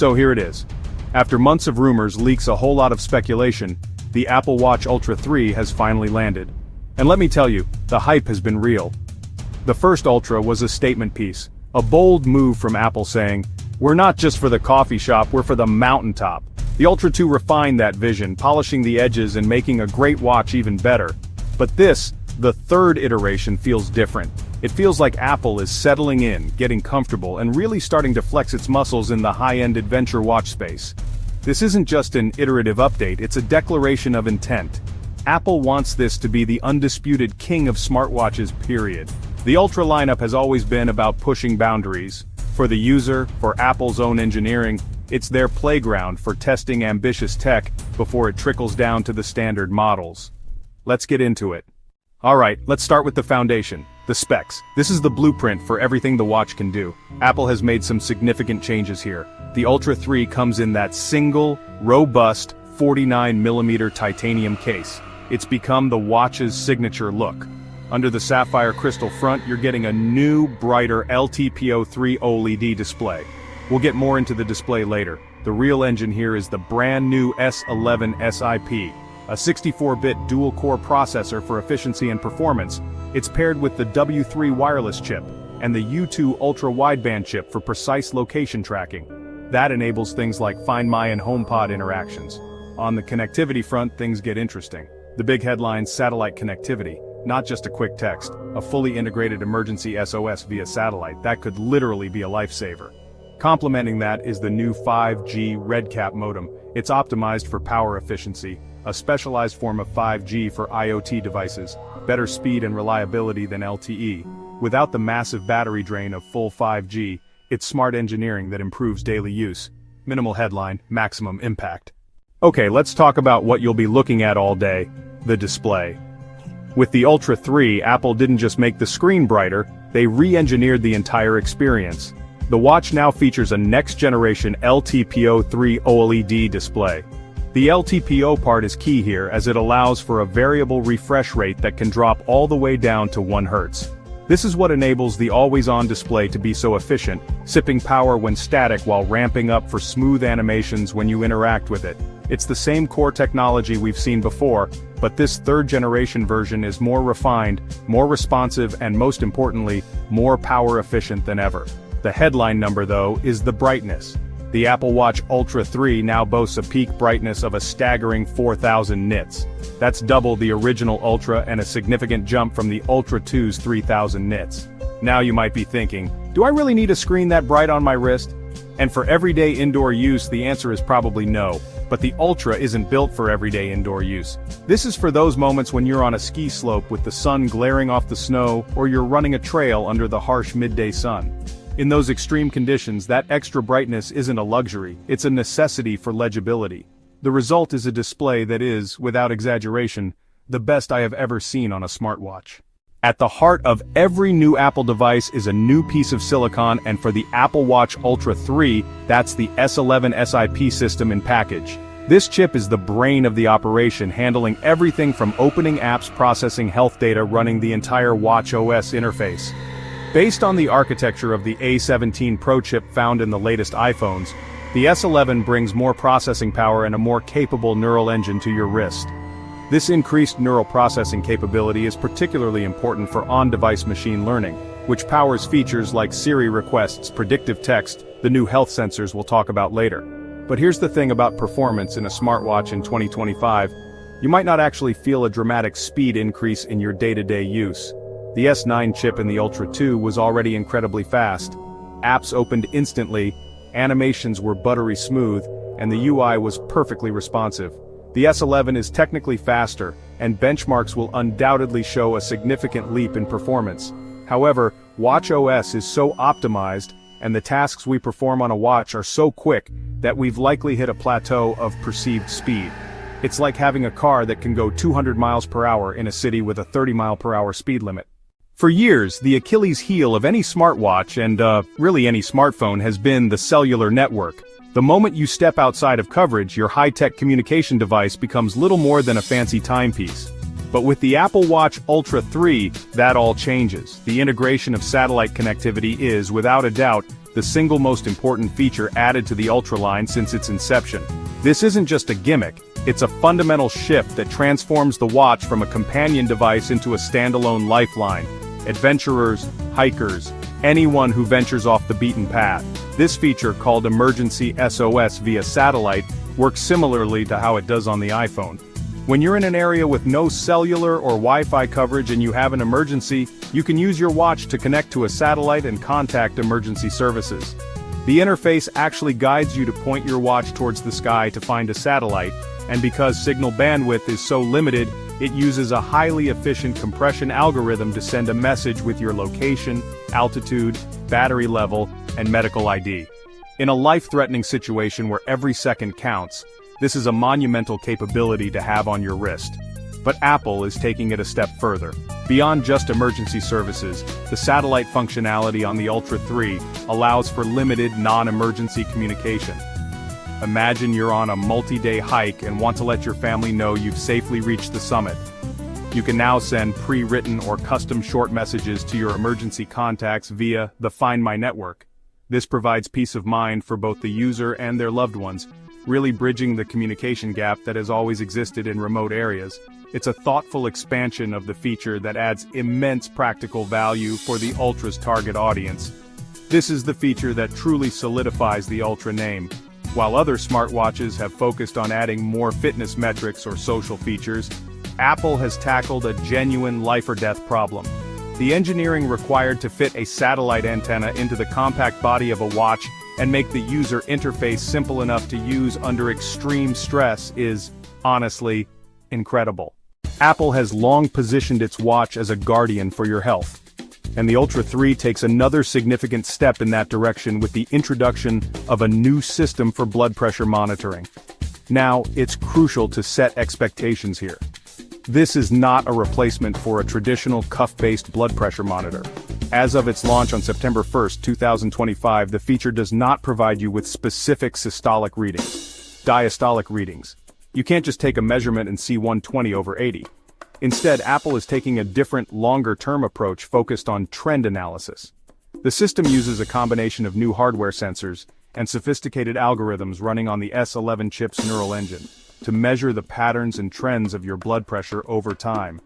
So here it is. After months of rumors, leaks, a whole lot of speculation, the Apple Watch Ultra 3 has finally landed. And let me tell you, the hype has been real. The first Ultra was a statement piece, a bold move from Apple saying, "We're not just for the coffee shop, we're for the mountaintop." The Ultra 2 refined that vision, polishing the edges and making a great watch even better. But this, the third iteration, feels different. It feels like Apple is settling in, getting comfortable, and really starting to flex its muscles in the high-end adventure watch space. This isn't just an iterative update, it's a declaration of intent. Apple wants this to be the undisputed king of smartwatches, period. The Ultra lineup has always been about pushing boundaries. For the user, for Apple's own engineering, it's their playground for testing ambitious tech before it trickles down to the standard models. Let's get into it. Alright, let's start with the foundation, the specs. This is the blueprint for everything the watch can do. Apple has made some significant changes here. The Ultra 3 comes in that single, robust, 49mm titanium case. It's become the watch's signature look. Under the sapphire crystal front, you're getting a new, brighter LTPO3 OLED display. We'll get more into the display later. The real engine here is the brand new S11 SiP, a 64-bit dual-core processor for efficiency and performance. It's paired with the W3 wireless chip and the U2 ultra-wideband chip for precise location tracking. That enables things like Find My and HomePod interactions. On the connectivity front, things get interesting. The big headline: satellite connectivity. Not just a quick text, a fully integrated emergency SOS via satellite. That could literally be a lifesaver. Complementing that is the new 5G RedCap modem. It's optimized for power efficiency, a specialized form of 5G for IoT devices, better speed and reliability than LTE. Without the massive battery drain of full 5G, it's smart engineering that improves daily use. Minimal headline, maximum impact. Okay, let's talk about what you'll be looking at all day: the display. With the Ultra 3, Apple didn't just make the screen brighter, they re-engineered the entire experience. The watch now features a next-generation LTPO3 OLED display. The LTPO part is key here, as it allows for a variable refresh rate that can drop all the way down to 1 Hz. This is what enables the always-on display to be so efficient, sipping power when static while ramping up for smooth animations when you interact with it. It's the same core technology we've seen before, but this third-generation version is more refined, more responsive, and most importantly, more power efficient than ever. The headline number, though, is the brightness. The Apple Watch Ultra 3 now boasts a peak brightness of a staggering 4,000 nits. That's double the original Ultra and a significant jump from the Ultra 2's 3,000 nits. Now you might be thinking, do I really need a screen that bright on my wrist? And for everyday indoor use, the answer is probably no. But the Ultra isn't built for everyday indoor use. This is for those moments when you're on a ski slope with the sun glaring off the snow, or you're running a trail under the harsh midday sun. In those extreme conditions, that extra brightness isn't a luxury, it's a necessity for legibility. The result is a display that is, without exaggeration, the best I have ever seen on a smartwatch. At the heart of every new Apple device is a new piece of silicon, and for the Apple Watch Ultra 3, that's the S11 SiP system in package. This chip is the brain of the operation, handling everything from opening apps, processing health data, running the entire watchOS interface. Based on the architecture of the A17 Pro chip found in the latest iPhones, the S11 brings more processing power and a more capable neural engine to your wrist. This increased neural processing capability is particularly important for on-device machine learning, which powers features like Siri requests, predictive text, the new health sensors we'll talk about later. But here's the thing about performance in a smartwatch in 2025, you might not actually feel a dramatic speed increase in your day-to-day use. The S9 chip in the Ultra 2 was already incredibly fast. Apps opened instantly, animations were buttery smooth, and the UI was perfectly responsive. The S11 is technically faster, and benchmarks will undoubtedly show a significant leap in performance. However, watchOS is so optimized, and the tasks we perform on a watch are so quick, that we've likely hit a plateau of perceived speed. It's like having a car that can go 200 miles per hour in a city with a 30-mile-per-hour speed limit. For years, the Achilles heel of any smartwatch and, really any smartphone has been the cellular network. The moment you step outside of coverage, your high-tech communication device becomes little more than a fancy timepiece. But with the Apple Watch Ultra 3, that all changes. The integration of satellite connectivity is, without a doubt, the single most important feature added to the Ultra line since its inception. This isn't just a gimmick, it's a fundamental shift that transforms the watch from a companion device into a standalone lifeline. Adventurers, hikers, anyone who ventures off the beaten path. This feature, called Emergency SOS via satellite, works similarly to how it does on the iPhone. When you're in an area with no cellular or Wi-Fi coverage and you have an emergency, you can use your watch to connect to a satellite and contact emergency services. The interface actually guides you to point your watch towards the sky to find a satellite, and because signal bandwidth is so limited, it uses a highly efficient compression algorithm to send a message with your location, altitude, battery level, and medical ID. In a life-threatening situation where every second counts, this is a monumental capability to have on your wrist. But Apple is taking it a step further. Beyond just emergency services, the satellite functionality on the Ultra 3 allows for limited non-emergency communication. Imagine you're on a multi-day hike and want to let your family know you've safely reached the summit. You can now send pre-written or custom short messages to your emergency contacts via the Find My network. This provides peace of mind for both the user and their loved ones, really bridging the communication gap that has always existed in remote areas. It's a thoughtful expansion of the feature that adds immense practical value for the Ultra's target audience. This is the feature that truly solidifies the Ultra name. While other smartwatches have focused on adding more fitness metrics or social features, Apple has tackled a genuine life-or-death problem. The engineering required to fit a satellite antenna into the compact body of a watch and make the user interface simple enough to use under extreme stress is, honestly, incredible. Apple has long positioned its watch as a guardian for your health. And the Ultra 3 takes another significant step in that direction with the introduction of a new system for blood pressure monitoring. Now, it's crucial to set expectations here. This is not a replacement for a traditional cuff-based blood pressure monitor. As of its launch on September 1, 2025, the feature does not provide you with specific systolic readings, diastolic readings. You can't just take a measurement and see 120/80. Instead, Apple is taking a different, longer-term approach focused on trend analysis. The system uses a combination of new hardware sensors and sophisticated algorithms running on the S11 chip's neural engine to measure the patterns and trends of your blood pressure over time.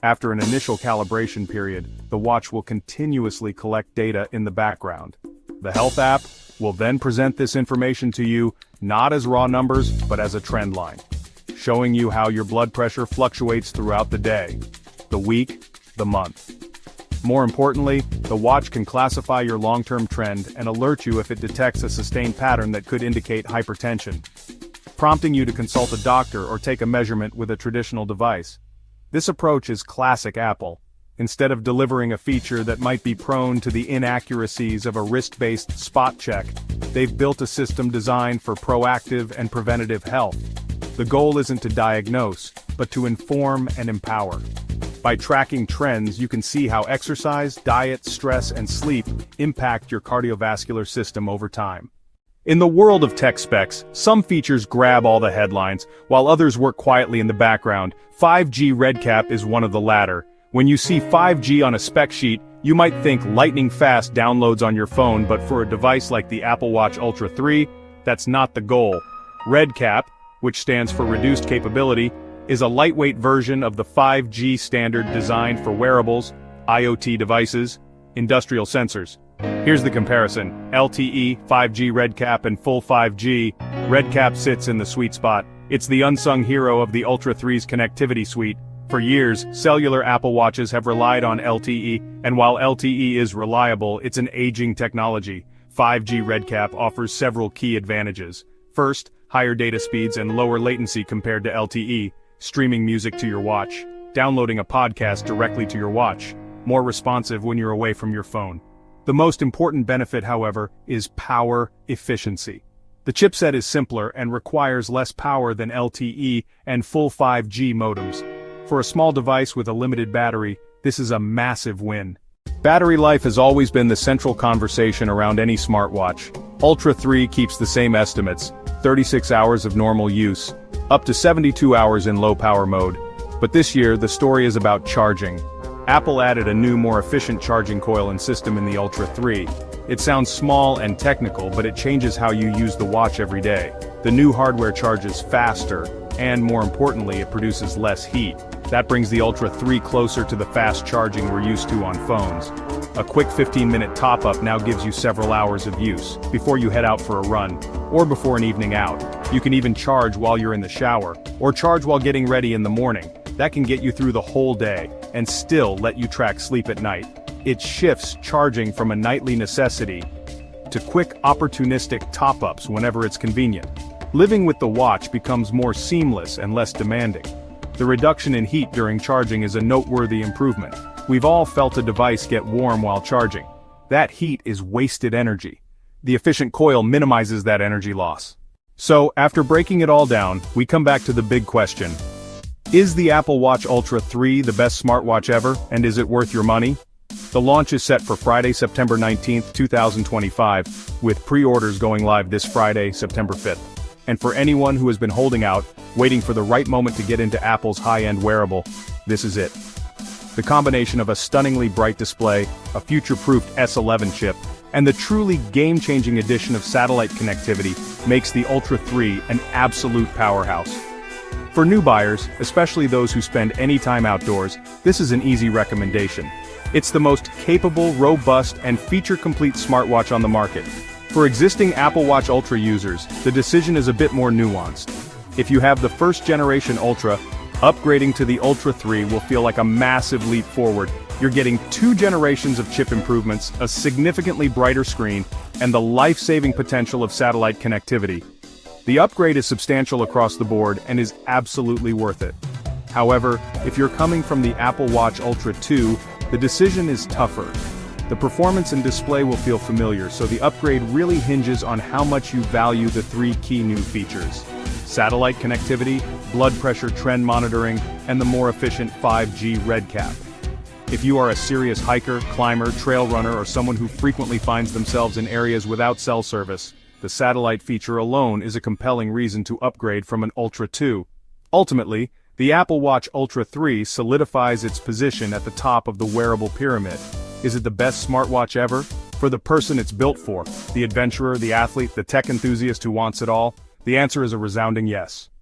After an initial calibration period, the watch will continuously collect data in the background. The Health app will then present this information to you, not as raw numbers, but as a trend line, showing you how your blood pressure fluctuates throughout the day, the week, the month. More importantly, the watch can classify your long-term trend and alert you if it detects a sustained pattern that could indicate hypertension, prompting you to consult a doctor or take a measurement with a traditional device. This approach is classic Apple. Instead of delivering a feature that might be prone to the inaccuracies of a wrist-based spot check, they've built a system designed for proactive and preventative health. The goal isn't to diagnose, but to inform and empower. By tracking trends, you can see how exercise, diet, stress, and sleep impact your cardiovascular system over time. In the world of tech specs, some features grab all the headlines, while others work quietly in the background. 5G RedCap is one of the latter. When you see 5G on a spec sheet, you might think lightning-fast downloads on your phone, but for a device like the Apple Watch Ultra 3, that's not the goal. RedCap, which stands for Reduced Capability, is a lightweight version of the 5G standard designed for wearables, IoT devices, industrial sensors. Here's the comparison: LTE, 5G RedCap and full 5G. RedCap sits in the sweet spot. It's the unsung hero of the Ultra 3's connectivity suite. For years, cellular Apple Watches have relied on LTE, and while LTE is reliable, it's an aging technology. 5G RedCap offers several key advantages. First, higher data speeds and lower latency compared to LTE, streaming music to your watch, downloading a podcast directly to your watch, more responsive when you're away from your phone. The most important benefit, however, is power efficiency. The chipset is simpler and requires less power than LTE and full 5G modems. For a small device with a limited battery, this is a massive win. Battery life has always been the central conversation around any smartwatch. Ultra 3 keeps the same estimates: 36 hours of normal use, up to 72 hours in low-power mode. But this year, the story is about charging. Apple added a new, more efficient charging coil and system in the Ultra 3. It sounds small and technical, but it changes how you use the watch every day. The new hardware charges faster, and more importantly, it produces less heat. That brings the Ultra 3 closer to the fast charging we're used to on phones. A quick 15-minute top-up now gives you several hours of use, before you head out for a run, or before an evening out. You can even charge while you're in the shower, or charge while getting ready in the morning. That can get you through the whole day, and still let you track sleep at night. It shifts charging from a nightly necessity to quick, opportunistic top-ups whenever it's convenient. Living with the watch becomes more seamless and less demanding. The reduction in heat during charging is a noteworthy improvement. We've all felt a device get warm while charging. That heat is wasted energy. The efficient coil minimizes that energy loss. So, after breaking it all down, we come back to the big question. Is the Apple Watch Ultra 3 the best smartwatch ever, and is it worth your money? The launch is set for Friday, September 19, 2025, with pre-orders going live this Friday, September 5th. And for anyone who has been holding out, waiting for the right moment to get into Apple's high-end wearable, this is it. The combination of a stunningly bright display, a future-proofed S11 chip, and the truly game-changing addition of satellite connectivity makes the Ultra 3 an absolute powerhouse. For new buyers, especially those who spend any time outdoors, this is an easy recommendation. It's the most capable, robust, and feature-complete smartwatch on the market. For existing Apple Watch Ultra users, the decision is a bit more nuanced. If you have the first-generation Ultra, upgrading to the Ultra 3 will feel like a massive leap forward. You're getting 2 generations of chip improvements, a significantly brighter screen, and the life-saving potential of satellite connectivity. The upgrade is substantial across the board and is absolutely worth it. However, if you're coming from the Apple Watch Ultra 2, the decision is tougher. The performance and display will feel familiar, so the upgrade really hinges on how much you value the 3 key new features: satellite connectivity, blood pressure trend monitoring, and the more efficient 5G RedCap. If you are a serious hiker, climber, trail runner, or someone who frequently finds themselves in areas without cell service, the satellite feature alone is a compelling reason to upgrade from an Ultra 2. Ultimately, the Apple Watch Ultra 3 solidifies its position at the top of the wearable pyramid. Is it the best smartwatch ever? For the person it's built for, the adventurer, the athlete, the tech enthusiast who wants it all, the answer is a resounding yes.